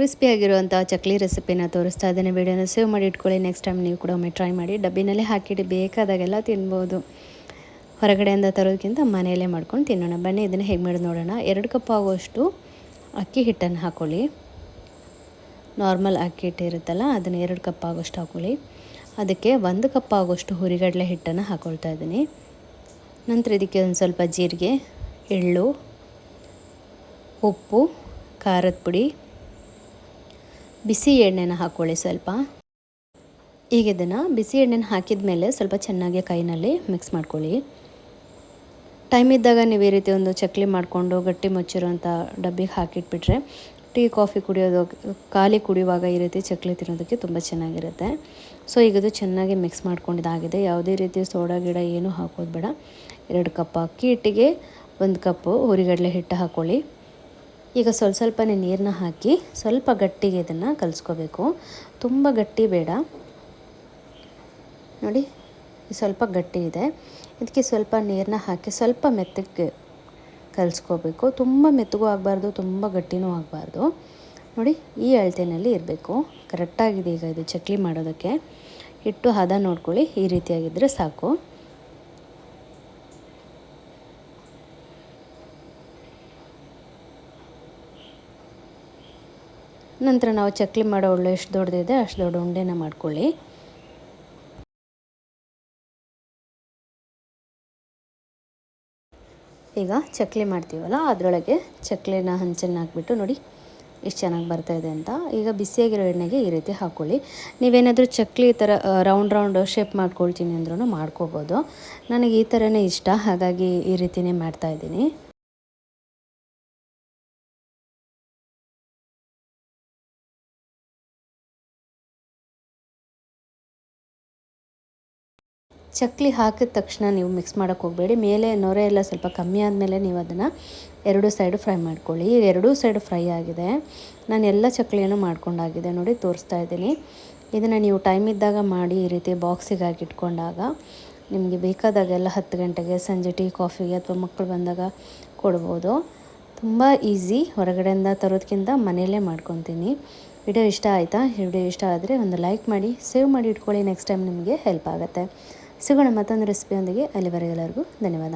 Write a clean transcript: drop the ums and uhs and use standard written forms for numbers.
ಕ್ರಿಸ್ಪಿಯಾಗಿರುವಂಥ ಚಕ್ಲಿ ರೆಸಿಪಿನ ತೋರಿಸ್ತಾ ಇದ್ದೇನೆ. ವಿಡಿಯೋನ ಸೇವ್ ಮಾಡಿ ಇಟ್ಕೊಳ್ಳಿ. ನೆಕ್ಸ್ಟ್ ಟೈಮ್ ನೀವು ಕೂಡ ಒಮ್ಮೆ ಟ್ರೈ ಮಾಡಿ. ಡಬ್ಬಿನಲ್ಲೇ ಹಾಕಿಟ್ಟು ಬೇಕಾದಾಗೆಲ್ಲ ತಿನ್ಬೋದು. ಹೊರಗಡೆಯಿಂದ ತರೋದಕ್ಕಿಂತ ಮನೆಯಲ್ಲೇ ಮಾಡ್ಕೊಂಡು ತಿನ್ನೋಣ. ಬನ್ನಿ ಇದನ್ನು ಹೇಗೆ ಮಾಡೋದು ನೋಡೋಣ. 2 ಕಪ್ ಆಗುವಷ್ಟು ಅಕ್ಕಿ ಹಿಟ್ಟನ್ನು ಹಾಕ್ಕೊಳ್ಳಿ. ನಾರ್ಮಲ್ ಅಕ್ಕಿ ಹಿಟ್ಟು ಇರುತ್ತಲ್ಲ ಅದನ್ನು 2 ಕಪ್ ಆಗೋಷ್ಟು ಹಾಕ್ಕೊಳ್ಳಿ. ಅದಕ್ಕೆ 1 ಕಪ್ ಆಗೋಷ್ಟು ಹುರಿಗಡಲೆ ಹಿಟ್ಟನ್ನು ಹಾಕ್ಕೊಳ್ತಾ ಇದ್ದೀನಿ. ನಂತರ ಇದಕ್ಕೆ ಒಂದು ಸ್ವಲ್ಪ ಜೀರಿಗೆ, ಎಳ್ಳು, ಉಪ್ಪು, ಖಾರದ ಪುಡಿ, ಬಿಸಿ ಎಣ್ಣೆನ ಹಾಕ್ಕೊಳ್ಳಿ ಸ್ವಲ್ಪ. ಈಗ ಇದನ್ನು ಬಿಸಿ ಎಣ್ಣೆನ ಹಾಕಿದ ಮೇಲೆ ಸ್ವಲ್ಪ ಚೆನ್ನಾಗಿ ಕೈನಲ್ಲಿ ಮಿಕ್ಸ್ ಮಾಡ್ಕೊಳ್ಳಿ. ಟೈಮ್ ಇದ್ದಾಗ ನೀವು ಈ ರೀತಿ ಒಂದು ಚಕ್ಲಿ ಮಾಡಿಕೊಂಡು ಗಟ್ಟಿ ಮುಚ್ಚಿರೋಂಥ ಡಬ್ಬಿಗೆ ಹಾಕಿಟ್ಬಿಟ್ರೆ ಟೀ ಕಾಫಿ ಕುಡಿಯೋದು ಖಾಲಿ ಕುಡಿಯುವಾಗ ಈ ರೀತಿ ಚಕ್ಲಿ ತಿನ್ನೋದಕ್ಕೆ ತುಂಬ ಚೆನ್ನಾಗಿರುತ್ತೆ. ಸೊ ಈಗ ಇದು ಚೆನ್ನಾಗಿ ಮಿಕ್ಸ್ ಮಾಡ್ಕೊಂಡಿದ್ದಾಗಿದೆ. ಯಾವುದೇ ರೀತಿ ಸೋಡಾ ಗಿಡ ಏನೂ ಹಾಕೋದು ಬೇಡ. 2 ಕಪ್ ಅಕ್ಕಿ ಹಿಟ್ಟಿಗೆ 1 ಕಪ್ಪು ಹುರಿಗಡಲೆ ಹಿಟ್ಟು ಹಾಕ್ಕೊಳ್ಳಿ. ಈಗ ಸ್ವಲ್ಪನೇ ನೀರನ್ನ ಹಾಕಿ ಸ್ವಲ್ಪ ಗಟ್ಟಿಗೆ ಇದನ್ನು ಕಲಿಸ್ಕೋಬೇಕು. ತುಂಬ ಗಟ್ಟಿ ಬೇಡ ನೋಡಿ, ಸ್ವಲ್ಪ ಗಟ್ಟಿ ಇದೆ. ಇದಕ್ಕೆ ಸ್ವಲ್ಪ ನೀರನ್ನ ಹಾಕಿ ಸ್ವಲ್ಪ ಮೆತ್ತಗೆ ಕಲಿಸ್ಕೋಬೇಕು. ತುಂಬ ಮೆತ್ತಗೂ ಆಗಬಾರ್ದು, ತುಂಬ ಗಟ್ಟಿನೂ ಆಗಬಾರ್ದು. ನೋಡಿ ಈ ಅಳತೆಯಲ್ಲಿ ಇರಬೇಕು. ಕರೆಕ್ಟಾಗಿದೆ ಈಗ ಇದು ಚಕ್ಲಿ ಮಾಡೋದಕ್ಕೆ. ಹಿಟ್ಟು ಹದ ನೋಡ್ಕೊಳ್ಳಿ, ಈ ರೀತಿಯಾಗಿದ್ದರೆ ಸಾಕು. ನಂತರ ನಾವು ಚಕ್ಲಿ ಮಾಡೋ ಉಳ್ಳೆ ಎಷ್ಟು ದೊಡ್ಡದಿದೆ ಅಷ್ಟು ದೊಡ್ಡ ಉಂಡೆನ ಮಾಡ್ಕೊಳ್ಳಿ. ಈಗ ಚಕ್ಲಿ ಮಾಡ್ತೀವಲ್ಲ ಅದರೊಳಗೆ ಚಕ್ಲಿನ ಹಂಚನ್ನು ಹಾಕ್ಬಿಟ್ಟು ನೋಡಿ ಎಷ್ಟು ಚೆನ್ನಾಗಿ ಬರ್ತಾಯಿದೆ ಅಂತ. ಈಗ ಬಿಸಿಯಾಗಿರೋ ಎಣ್ಣೆಗೆ ಈ ರೀತಿ ಹಾಕ್ಕೊಳ್ಳಿ. ನೀವೇನಾದರೂ ಚಕ್ಲಿ ಈ ಥರ ರೌಂಡ್ ಶೇಪ್ ಮಾಡ್ಕೊಳ್ತೀನಿ ಅಂದ್ರೂ ಮಾಡ್ಕೋಬೋದು. ನನಗೆ ಈ ಥರನೇ ಇಷ್ಟ, ಹಾಗಾಗಿ ಈ ರೀತಿಯೇ ಮಾಡ್ತಾಯಿದ್ದೀನಿ. ಚಕ್ಲಿ ಹಾಕಿದ ತಕ್ಷಣ ನೀವು ಮಿಕ್ಸ್ ಮಾಡೋಕ್ಕೆ ಹೋಗಬೇಡಿ. ಮೇಲೆ ನೊರೆ ಎಲ್ಲ ಸ್ವಲ್ಪ ಕಮ್ಮಿ ಆದಮೇಲೆ ನೀವು ಅದನ್ನು 2 ಸೈಡು ಫ್ರೈ ಮಾಡ್ಕೊಳ್ಳಿ. ಈಗ 2 ಸೈಡು ಫ್ರೈ ಆಗಿದೆ. ನಾನು ಎಲ್ಲ ಚಕ್ಲಿಯನ್ನು ಮಾಡ್ಕೊಂಡಾಗಿದೆ ನೋಡಿ, ತೋರಿಸ್ತಾ ಇದ್ದೀನಿ. ಇದನ್ನು ನೀವು ಟೈಮ್ ಇದ್ದಾಗ ಮಾಡಿ ಈ ರೀತಿ ಬಾಕ್ಸಿಗೆ ಹಾಕಿ ಇಟ್ಕೊಂಡಾಗ ನಿಮಗೆ ಬೇಕಾದಾಗೆಲ್ಲ 10 ಗಂಟೆಗೆ ಸಂಜೆ ಟೀ ಕಾಫಿಗೆ ಅಥವಾ ಮಕ್ಕಳು ಬಂದಾಗ ಕೊಡ್ಬೋದು. ತುಂಬ ಈಸಿ, ಹೊರಗಡೆಯಿಂದ ತರೋದಕ್ಕಿಂತ ಮನೆಯಲ್ಲೇ ಮಾಡ್ಕೊತೀನಿ. ವಿಡಿಯೋ ಇಷ್ಟ ಆಯಿತಾ? ವಿಡಿಯೋ ಇಷ್ಟ ಆದರೆ ಒಂದು ಲೈಕ್ ಮಾಡಿ, ಸೇವ್ ಮಾಡಿ ಇಟ್ಕೊಳ್ಳಿ. ನೆಕ್ಸ್ಟ್ ಟೈಮ್ ನಿಮಗೆ ಹೆಲ್ಪ್ ಆಗುತ್ತೆ. ಸಿಗೋಣ ಮತ್ತೊಂದು ರೆಸಿಪಿಯೊಂದಿಗೆ. ಅಲ್ಲಿವರೆಗೆ ಎಲ್ಲರಿಗೂ ಧನ್ಯವಾದ.